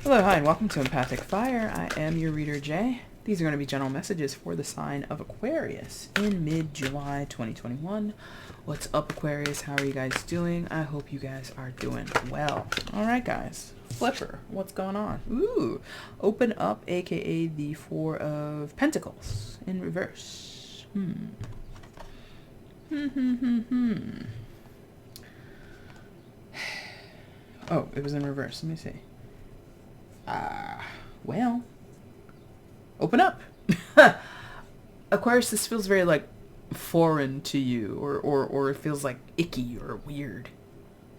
Hello, hi, and welcome to EmpathicFire. I am your reader, Jay. These are going to be general messages for the sign of Aquarius in mid-July 2021. What's up, Aquarius? How are you guys doing? I hope you guys are doing well. All right, guys. Flipper, what's going on? Ooh, open up, aka the Four of Pentacles in reverse. Oh, it was in reverse. Let me see. Well, open up. Aquarius, this feels very like foreign to you, or it feels like icky or weird.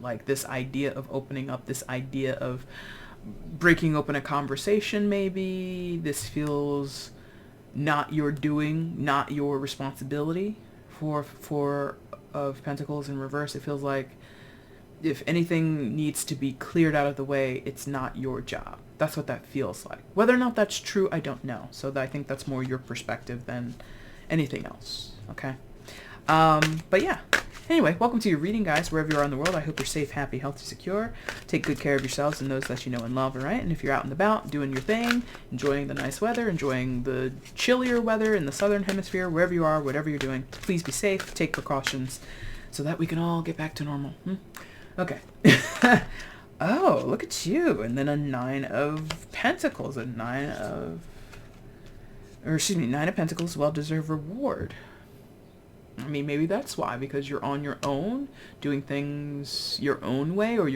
Like this idea of opening up, this idea of breaking open a conversation, maybe. This feels not your doing, not your responsibility. For of Pentacles in reverse, it feels like if anything needs to be cleared out of the way, it's not your job. That's what that feels like. Whether or not that's true, I don't know. So I think that's more your perspective than anything else. Okay? But yeah. Anyway, welcome to your reading, guys. Wherever you are in the world, I hope you're safe, happy, healthy, secure. Take good care of yourselves and those that you know and love, all right? And if you're out and about, doing your thing, enjoying the nice weather, enjoying the chillier weather in the southern hemisphere, wherever you are, whatever you're doing, please be safe, take precautions, so that we can all get back to normal. Okay. Oh, look at you. And then a Nine of Pentacles. Nine of Pentacles, well-deserved reward. I mean, maybe that's why, because you're on your own, doing things your own way, or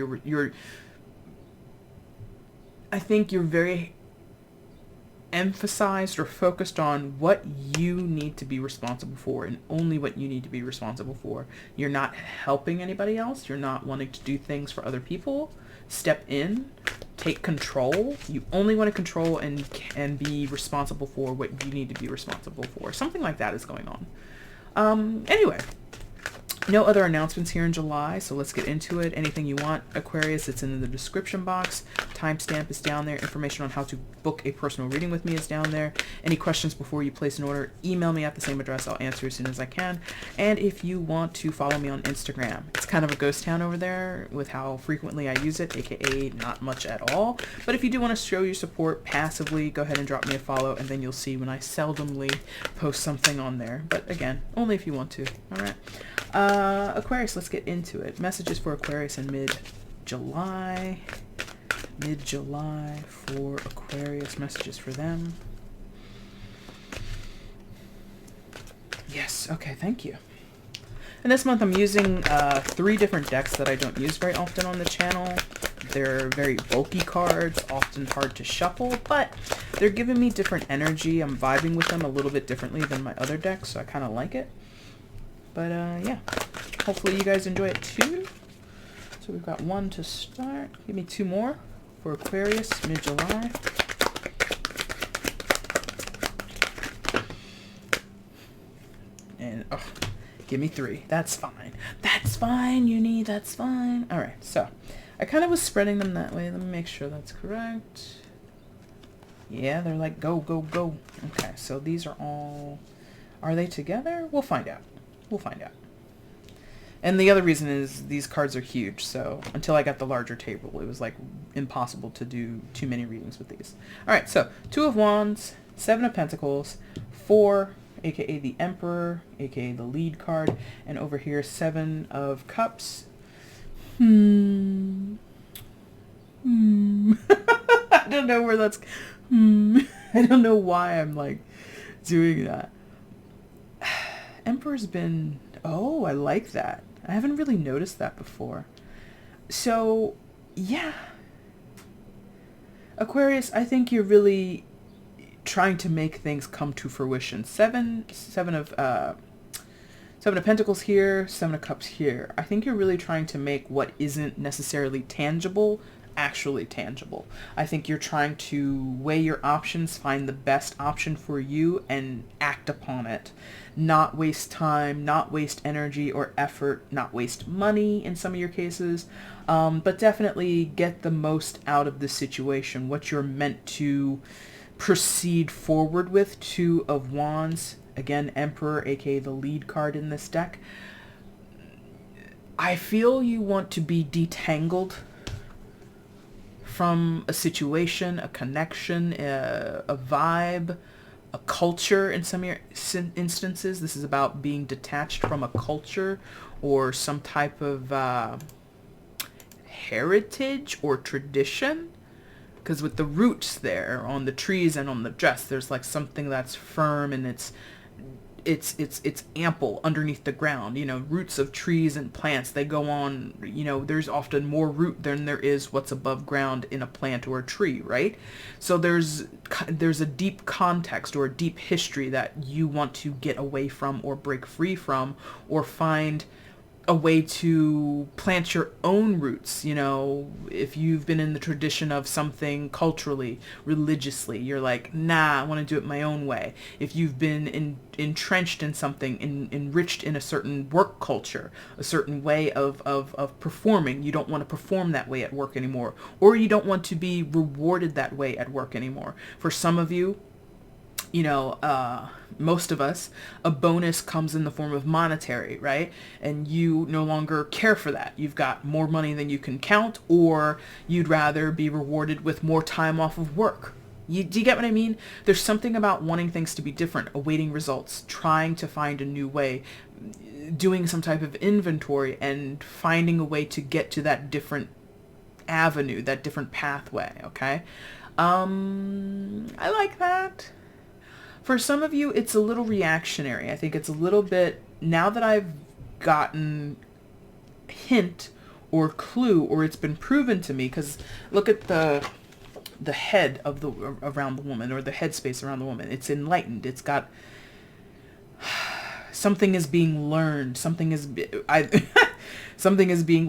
I think you're very emphasized or focused on what you need to be responsible for and only what you need to be responsible for. You're not helping anybody else. You're not wanting to do things for other people. Step in, take control. You only want to control and be responsible for what you need to be responsible for. Something like that is going on. Anyway, no other announcements here in July, so let's get into it. Anything you want, Aquarius, it's in the description box. Timestamp is down there. Information on how to book a personal reading with me is down there. Any questions before you place an order, email me at the same address. I'll answer as soon as I can. And if you want to follow me on Instagram, it's kind of a ghost town over there with how frequently I use it, aka not much at all. But if you do want to show your support passively, go ahead and drop me a follow, and then you'll see when I seldomly post something on there. But again, only if you want to. All right. Aquarius, let's get into it. Messages for Aquarius in mid-July. Mid-July for Aquarius. Messages for them. Yes, okay, thank you. And this month I'm using 3 different decks that I don't use very often on the channel. They're very bulky cards, often hard to shuffle, but they're giving me different energy. I'm vibing with them a little bit differently than my other decks, so I kind of like it. But yeah, hopefully you guys enjoy it too. So we've got 1 to start. Give me 2 more for Aquarius, mid-July. And, oh, give me 3. That's fine. That's fine, Uni. That's fine. All right, so I kind of was spreading them that way. Let me make sure that's correct. Yeah, they're like go, go, go. Okay, so these are all... Are they together? We'll find out. We'll find out. And the other reason is these cards are huge, so until I got the larger table, it was like impossible to do too many readings with these. All right, so 2 of Wands, 7 of Pentacles, 4, aka the Emperor, aka the lead card, and over here 7 of Cups. I don't know where that's... I don't know why I'm like doing that. Emperor's been... Oh, I like that. I haven't really noticed that before. So, yeah. Aquarius, I think you're really trying to make things come to fruition. Seven of Pentacles here, 7 of Cups here. I think you're really trying to make what isn't necessarily tangible actually tangible. I think you're trying to weigh your options, find the best option for you, and act upon it. Not waste time, not waste energy or effort, not waste money in some of your cases, but definitely get the most out of the situation, what you're meant to proceed forward with. 2 of Wands, again, Emperor, aka the lead card in this deck. I feel you want to be detangled from a situation, a connection, a vibe, a culture in some instances. This is about being detached from a culture or some type of heritage or tradition. Because with the roots there on the trees and on the dress, there's like something that's firm and it's ample underneath the ground. You know, roots of trees and plants, they go on, you know, there's often more root than there is what's above ground in a plant or a tree, right? So there's a deep context or a deep history that you want to get away from or break free from, or find a way to plant your own roots. You know, if you've been in the tradition of something culturally, religiously, you're like, nah, I want to do it my own way. If you've been entrenched in something, enriched in a certain work culture, a certain way of performing, you don't want to perform that way at work anymore, or you don't want to be rewarded that way at work anymore. For some of you, you know, most of us, a bonus comes in the form of monetary, right? And you no longer care for that. You've got more money than you can count, or you'd rather be rewarded with more time off of work. Do you get what I mean? There's something about wanting things to be different, awaiting results, trying to find a new way, doing some type of inventory and finding a way to get to that different avenue, that different pathway, okay? I like that. For some of you, it's a little reactionary. I think it's a little bit, now that I've gotten hint or clue, or it's been proven to me, because look at the head of around the woman, or the headspace around the woman. It's enlightened. It's got, something is being learned. Something is being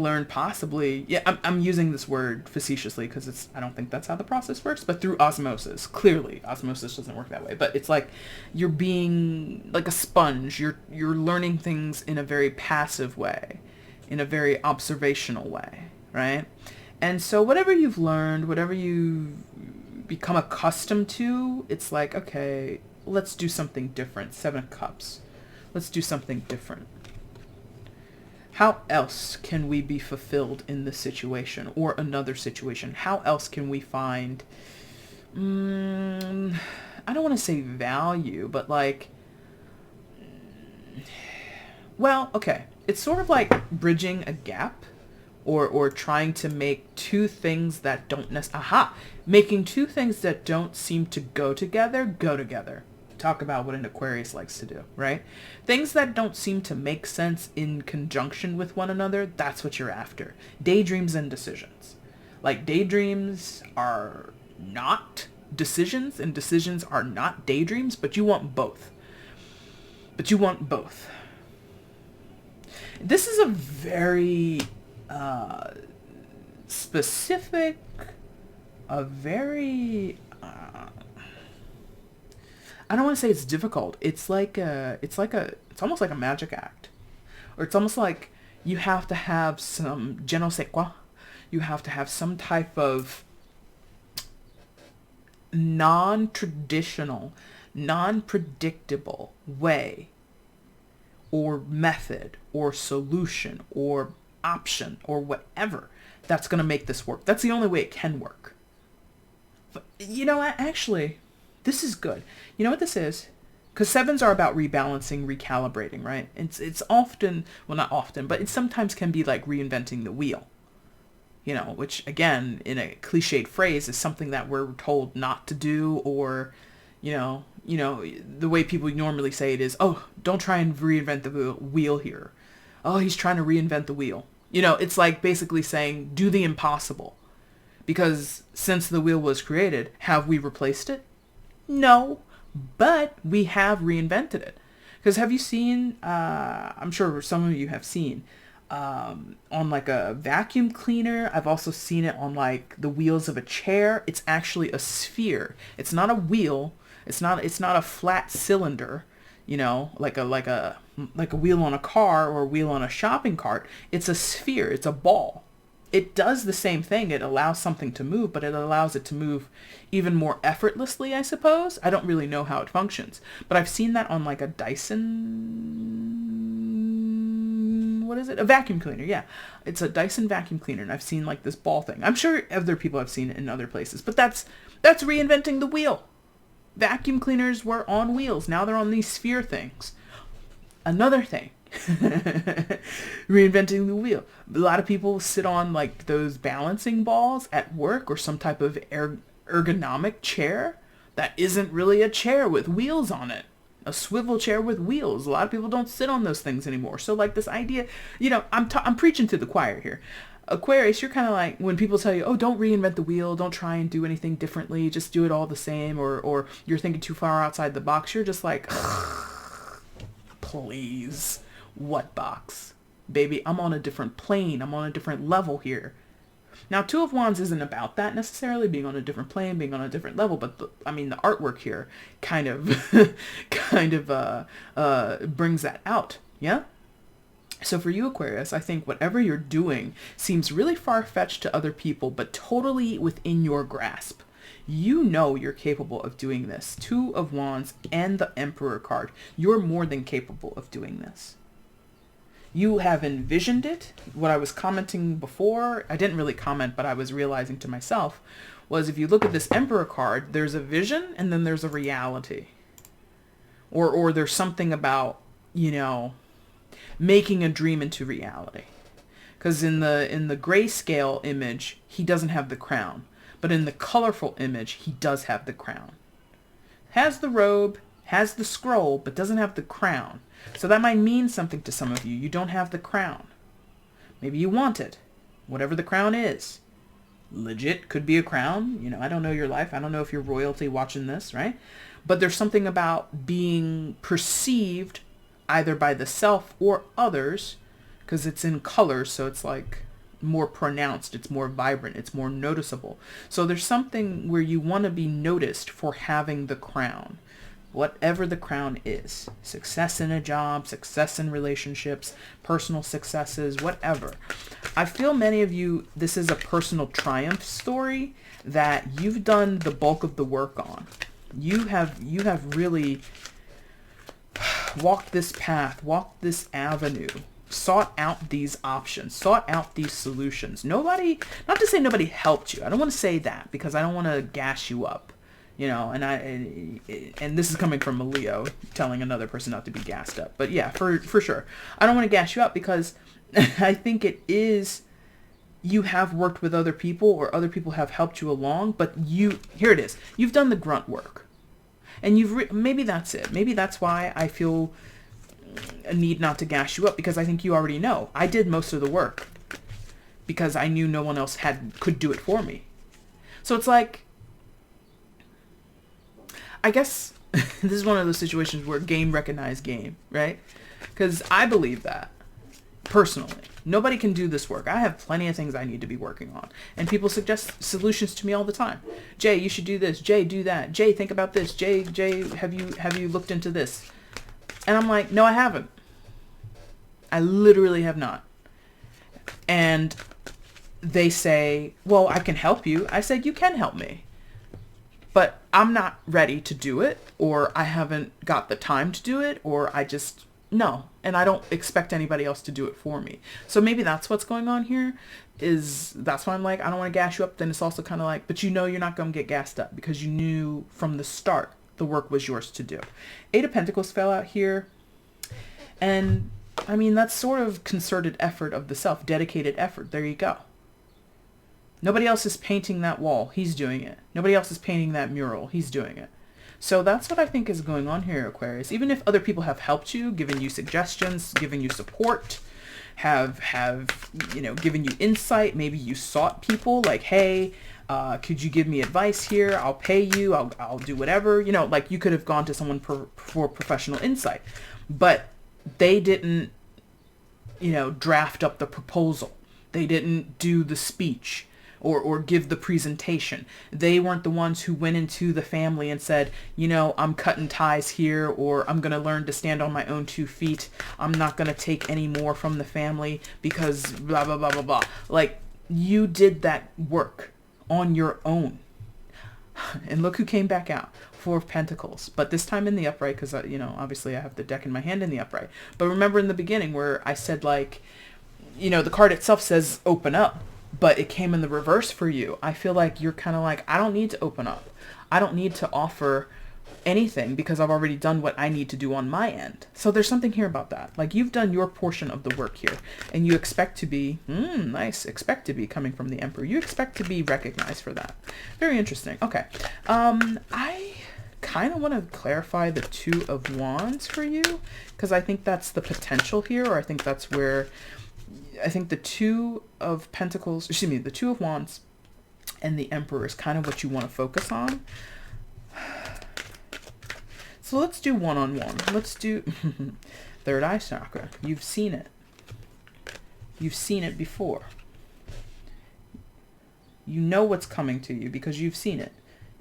learned, possibly. Yeah, I'm using this word facetiously because I don't think that's how the process works, but through osmosis. Clearly, osmosis doesn't work that way, but it's like you're being like a sponge. You're learning things in a very passive way, in a very observational way, right? And so whatever you've learned, whatever you've become accustomed to, it's like, okay, let's do something different. 7 of Cups. Let's do something different. How else can we be fulfilled in this situation or another situation? How else can we find, I don't want to say value, but like, well, okay. It's sort of like bridging a gap, or trying to make two things that don't making two things that don't seem to go together. Talk about what an Aquarius likes to do, right? Things that don't seem to make sense in conjunction with one another, that's what you're after. Daydreams and decisions. Like, daydreams are not decisions, and decisions are not daydreams, but you want both. This is a very specific, a very... I don't want to say it's difficult. It's almost like a magic act. Or it's almost like you have to have some je ne sais quoi. You have to have some type of non-traditional, non-predictable way or method or solution or option or whatever that's going to make this work. That's the only way it can work. But, you know what? Actually, this is good. You know what this is? Because 7s are about rebalancing, recalibrating, right? It's often, well, not often, but it sometimes can be like reinventing the wheel. You know, which again, in a cliched phrase, is something that we're told not to do, or, you know, the way people normally say it is, oh, don't try and reinvent the wheel here. Oh, he's trying to reinvent the wheel. You know, it's like basically saying, do the impossible. Because since the wheel was created, have we replaced it? No, but we have reinvented it. Because have you seen, I'm sure some of you have seen, on like a vacuum cleaner, I've also seen it on like the wheels of a chair. It's actually a sphere. It's not a wheel. It's not a flat cylinder, you know, like a wheel on a car or a wheel on a shopping cart. It's a sphere. It's a ball. It does the same thing. It allows something to move, but it allows it to move even more effortlessly, I suppose. I don't really know how it functions, but I've seen that on like a Dyson, what is it? A vacuum cleaner, yeah. It's a Dyson vacuum cleaner, and I've seen like this ball thing. I'm sure other people have seen it in other places, but that's reinventing the wheel. Vacuum cleaners were on wheels. Now they're on these sphere things. Another thing. Reinventing the wheel. A lot of people sit on like those balancing balls at work or some type of ergonomic chair that isn't really a chair with wheels on it. A swivel chair with wheels. A lot of people don't sit on those things anymore. So like this idea, I'm preaching to the choir here. Aquarius, you're kind of like when people tell you, oh, don't reinvent the wheel, don't try and do anything differently, just do it all the same, or you're thinking too far outside the box. You're just like, please, what box? Baby, I'm on a different plane. I'm on a different level here. Now, Two of Wands isn't about that necessarily, being on a different plane, being on a different level, but the artwork here kind of brings that out, yeah? So for you, Aquarius, I think whatever you're doing seems really far-fetched to other people, but totally within your grasp. You know you're capable of doing this. Two of Wands and the Emperor card. You're more than capable of doing this. You have envisioned it. What I was commenting before, I didn't really comment, but I was realizing to myself, was if you look at this Emperor card, there's a vision and then there's a reality. Or there's something about, making a dream into reality. Because in the grayscale image, he doesn't have the crown. But in the colorful image, he does have the crown. Has the robe, has the scroll, but doesn't have the crown. So that might mean something to some of you. You don't have the crown. Maybe you want it. Whatever the crown is. Legit could be a crown. I don't know your life. I don't know if you're royalty watching this, right? But there's something about being perceived either by the self or others, because it's in colors, so it's like more pronounced, it's more vibrant, it's more noticeable. So there's something where you want to be noticed for having the crown, whatever the crown is. Success in a job, success in relationships, personal successes, whatever. I feel many of you, this is a personal triumph story that you've done the bulk of the work on. You have really walked this path, walked this avenue, sought out these options, sought out these solutions. Not to say nobody helped you. I don't want to say that because I don't want to gas you up, and this is coming from a Leo telling another person not to be gassed up. But yeah, for sure. I don't want to gas you up because I think it is, you have worked with other people or other people have helped you along, but here it is. You've done the grunt work. And maybe that's it. Maybe that's why I feel a need not to gas you up, because I think you already know. I did most of the work because I knew no one else could do it for me. So it's like, I guess this is one of those situations where game recognized game, right? Because I believe that personally. Nobody can do this work. I have plenty of things I need to be working on. And people suggest solutions to me all the time. Jay, you should do this. Jay, do that. Jay, think about this. Jay, have you looked into this? And I'm like, no, I haven't. I literally have not. And they say, well, I can help you. I said, you can help me. But I'm not ready to do it, or I haven't got the time to do it, or no. And I don't expect anybody else to do it for me. So maybe that's what's going on here. That's why I'm like, I don't want to gas you up. Then it's also kind of like, but you're not going to get gassed up because you knew from the start the work was yours to do. 8 of Pentacles fell out here. And that's sort of concerted effort of the self, dedicated effort. There you go. Nobody else is painting that wall. He's doing it. Nobody else is painting that mural. He's doing it. So that's what I think is going on here, Aquarius. Even if other people have helped you, given you suggestions, given you support, have given you insight, maybe you sought people like, hey, could you give me advice here? I'll pay you. I'll do whatever. Like you could have gone to someone for professional insight, but they didn't, draft up the proposal. They didn't do the speech. Or give the presentation. They weren't the ones who went into the family and said, I'm cutting ties here, or I'm going to learn to stand on my own 2 feet. I'm not going to take any more from the family because blah, blah, blah, blah, blah. Like, you did that work on your own. And look who came back out. Four of Pentacles, but this time in the upright because, you know, obviously I have the deck in my hand in the upright. But remember in the beginning where I said, like, you know, the card itself says open up, but it came in the reverse for you. I feel like you're kind of like, I don't need to open up. I don't need to offer anything because I've already done what I need to do on my end. So there's something here about that. Like, you've done your portion of the work here, and you expect to be, expect to be coming from the Emperor. You expect to be recognized for that. Very interesting. Okay. I kind of want to clarify the Two of Wands for you because I think that's the potential here, or I think that's where I think the Two of Pentacles, excuse me, the Two of Wands and the Emperor is kind of what you want to focus on. So let's do one-on-one. Let's do third eye chakra. You've seen it. You've seen it before. You know what's coming to you because you've seen it.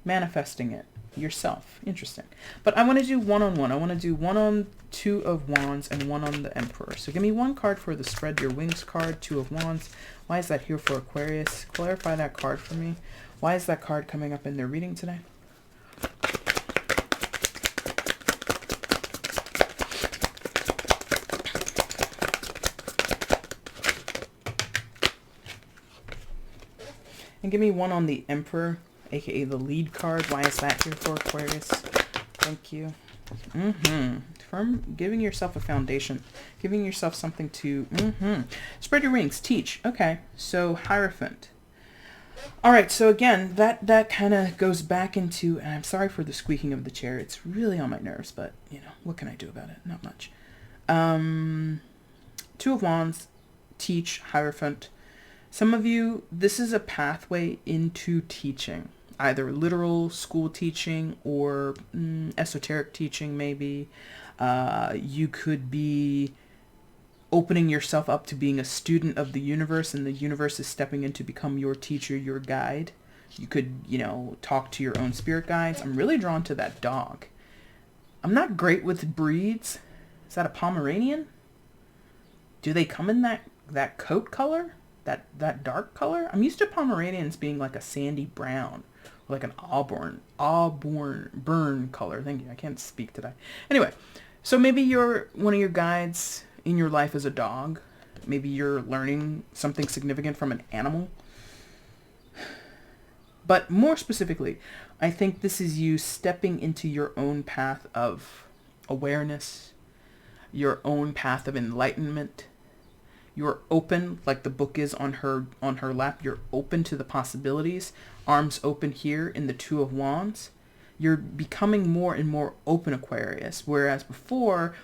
Manifesting it yourself. Interesting. But I want to do one-on-one. I want to do one on Two of Wands and one on the Emperor. So give me one card for the Spread Your Wings card, Two of Wands. Why is that here for Aquarius? Clarify that card for me. Why is that card coming up in their reading today? And give me one on the Emperor, aka the lead card. Why is that here for Aquarius? Thank you. From giving yourself a foundation, giving yourself something to spread your wings, teach. Okay, so Hierophant. All right, so again, that kind of goes back into, and I'm sorry for the squeaking of the chair. It's really on my nerves, but you know, what can I do about it? Not much. Two of Wands, teach, Hierophant. Some of you, this is a pathway into teaching, either literal school teaching or esoteric teaching maybe. You could be opening yourself up to being a student of the universe, and the universe is stepping in to become your teacher, your guide. You could, you know, talk to your own spirit guides. I'm really drawn to that dog. I'm not great with breeds. Is that a Pomeranian? Do they come in that coat color? That dark color? I'm used to Pomeranians being like a sandy brown, or like an auburn burn color. Thank you. I can't speak today. Anyway, so maybe one of your guides in your life is a dog. Maybe you're learning something significant from an animal. But more specifically, I think this is you stepping into your own path of awareness, your own path of enlightenment. You're open, like the book is on her lap. You're open to the possibilities. Arms open here in the Two of Wands. You're becoming more and more open, Aquarius. Whereas before,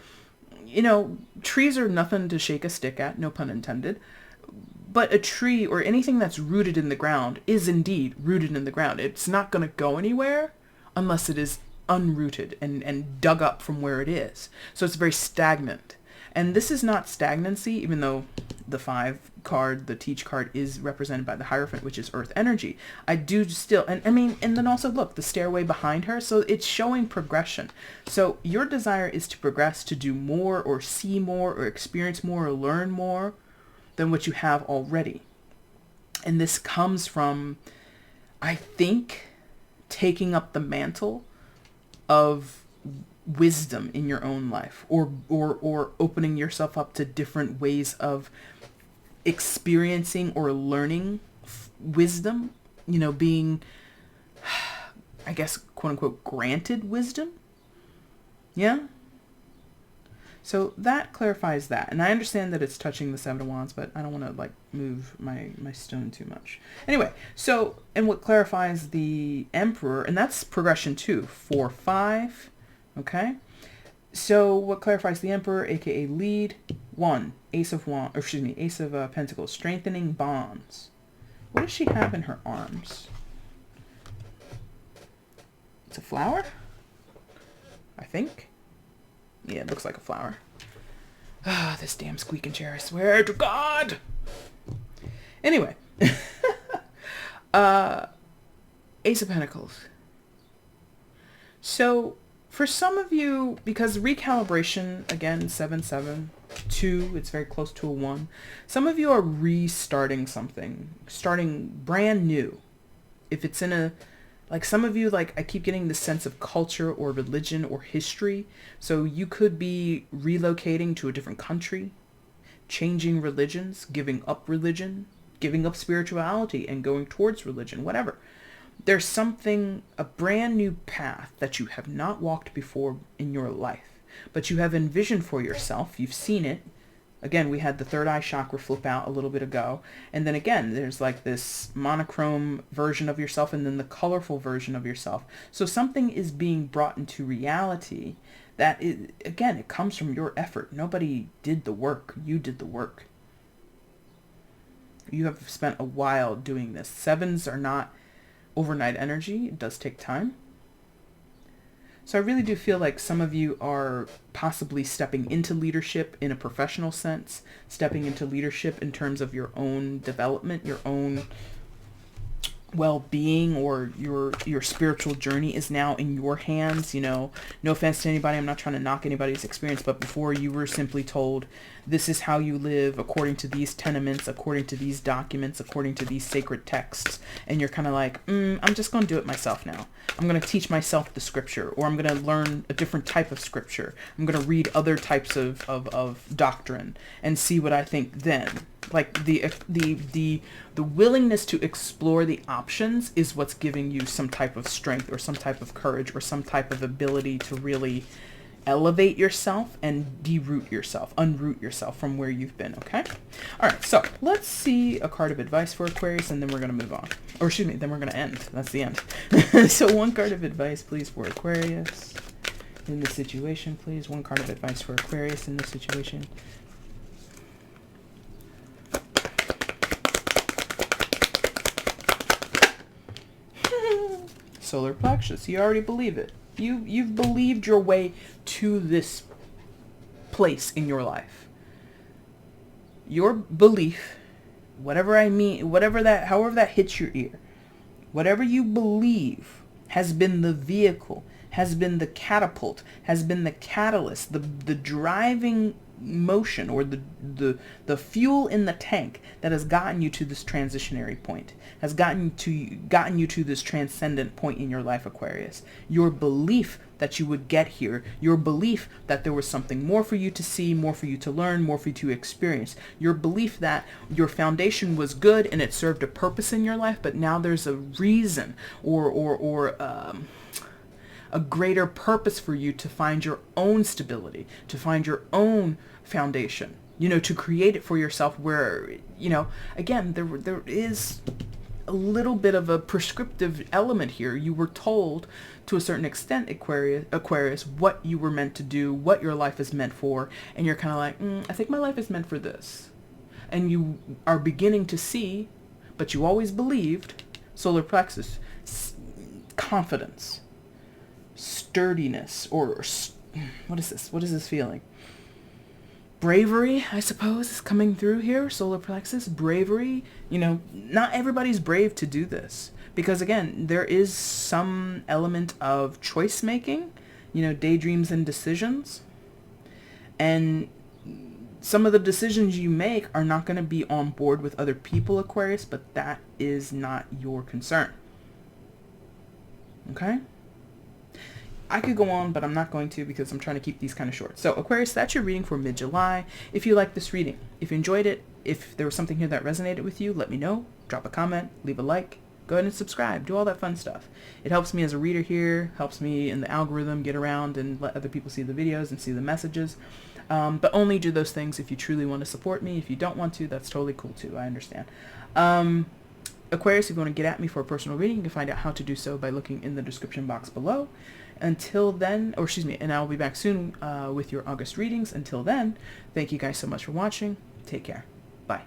you know, trees are nothing to shake a stick at, no pun intended. But a tree or anything that's rooted in the ground is indeed rooted in the ground. It's not going to go anywhere unless it is unrooted and dug up from where it is. So it's very stagnant. And this is not stagnancy, even though the 5 card, the teach card, is represented by the Hierophant, which is earth energy. I do still, and I mean, and then also look, the stairway behind her. So it's showing progression. So your desire is to progress, to do more or see more or experience more or learn more than what you have already. And this comes from, I think, taking up the mantle of wisdom in your own life, or opening yourself up to different ways of experiencing or learning wisdom, you know, being, I guess, quote unquote, granted wisdom. Yeah. So that clarifies that. And I understand that it's touching the Seven of Wands, but I don't want to like move my stone too much. Anyway, so, and what clarifies the Emperor, and that's progression 2, 4, 5. Okay, so what clarifies the Emperor, aka lead? 1, Ace of Wands, or excuse me, Ace of Pentacles, strengthening bonds. What does she have in her arms? It's a flower, I think. Yeah, it looks like a flower. Ah, this damn squeaking chair, I swear to God. Anyway, Ace of Pentacles. So for some of you, because recalibration, again, 7-7, 2, it's very close to a 1. Some of you are restarting something, starting brand new. If it's in a Like some of you, like I keep getting this sense of culture or religion or history. So you could be relocating to a different country, changing religions, giving up spirituality and going towards religion, whatever. There's something, a brand new path that you have not walked before in your life, but you have envisioned for yourself. You've seen it. Again, we had the third eye chakra flip out a little bit ago. And then again, there's like this monochrome version of yourself and then the colorful version of yourself. So something is being brought into reality that is, again, it comes from your effort. Nobody did the work. You did the work. You have spent a while doing this. Sevens are not overnight energy. It does take time. So I really do feel like some of you are possibly stepping into leadership in a professional sense, stepping into leadership in terms of your own development, your own well-being, or your spiritual journey is now in your hands. You know, no offense to anybody, I'm not trying to knock anybody's experience, but before you were simply told, this is how you live according to these tenements, according to these documents, according to these sacred texts, and you're kind of like, I'm just going to do it myself now. I'm going to teach myself the scripture, or I'm going to learn a different type of scripture. I'm going to read other types of doctrine and see what I think then. Like the willingness to explore the options is what's giving you some type of strength or some type of courage or some type of ability to really elevate yourself and unroot yourself from where you've been. Okay. All right. So let's see a card of advice for Aquarius, and then we're going to move on. Or excuse me, then we're going to end. That's the end. So one card of advice, please, for Aquarius in this situation, please. One card of advice for Aquarius in this situation. Solar plexus. You already believe it. You've believed your way to this place in your life. Your belief, however that hits your ear, whatever you believe has been the vehicle, has been the catapult, has been the catalyst, the driving motion, or the fuel in the tank that has gotten you to this transitionary point, has gotten you to this transcendent point in your life, Aquarius. Your belief that you would get here, your belief that there was something more for you to see, more for you to learn, more for you to experience, your belief that your foundation was good and it served a purpose in your life, but now there's a reason or a greater purpose for you to find your own stability, to find your own foundation, to create it for yourself where, again, there is a little bit of a prescriptive element here. You were told to a certain extent, Aquarius, what you were meant to do, what your life is meant for, and you're kind of like, I think my life is meant for this. And you are beginning to see, but you always believed, solar plexus, confidence, sturdiness, or what is this? What is this feeling? Bravery, I suppose, is coming through here. Solar plexus, bravery. Not everybody's brave to do this because, again, there is some element of choice making, daydreams and decisions. And some of the decisions you make are not going to be on board with other people, Aquarius, but that is not your concern. Okay? I could go on, but I'm not going to because I'm trying to keep these kind of short. So Aquarius, that's your reading for mid-July. If you like this reading, if you enjoyed it, if there was something here that resonated with you, let me know. Drop a comment, leave a like, go ahead and subscribe, do all that fun stuff. It helps me as a reader here, helps me in the algorithm get around and let other people see the videos and see the messages. But only do those things if you truly want to support me. If you don't want to, that's totally cool too. I understand. Aquarius, if you want to get at me for a personal reading, you can find out how to do so by looking in the description box below. Until then, and I'll be back soon with your August readings. Until then, thank you guys so much for watching. Take care. Bye.